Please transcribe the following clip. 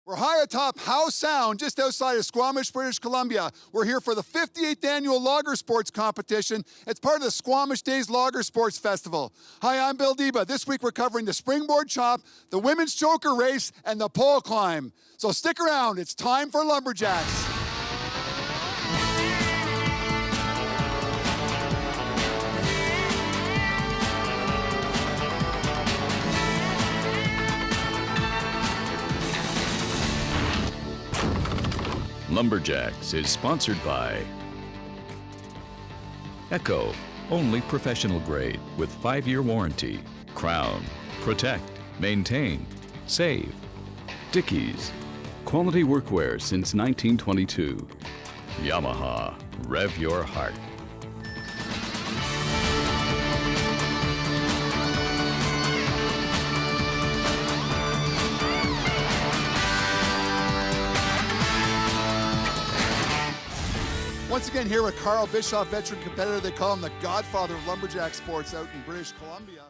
We're high atop Howe Sound, just outside of Squamish, British Columbia. We're here for the 58th annual Lager Sports Competition. It's part of the Squamish Days Lager Sports Festival. Hi, I'm Bill Deba. This week we're covering the springboard chop, the women's choker race, and the pole climb. So stick around, it's time for Lumberjacks. Lumberjacks is sponsored by Echo, only professional grade with 5-year warranty. Crown, protect, maintain, save. Dickies, quality workwear since 1922. Yamaha, rev your heart. Once again here with Carl Bischoff, veteran competitor. They call him the godfather of lumberjack sports out in British Columbia.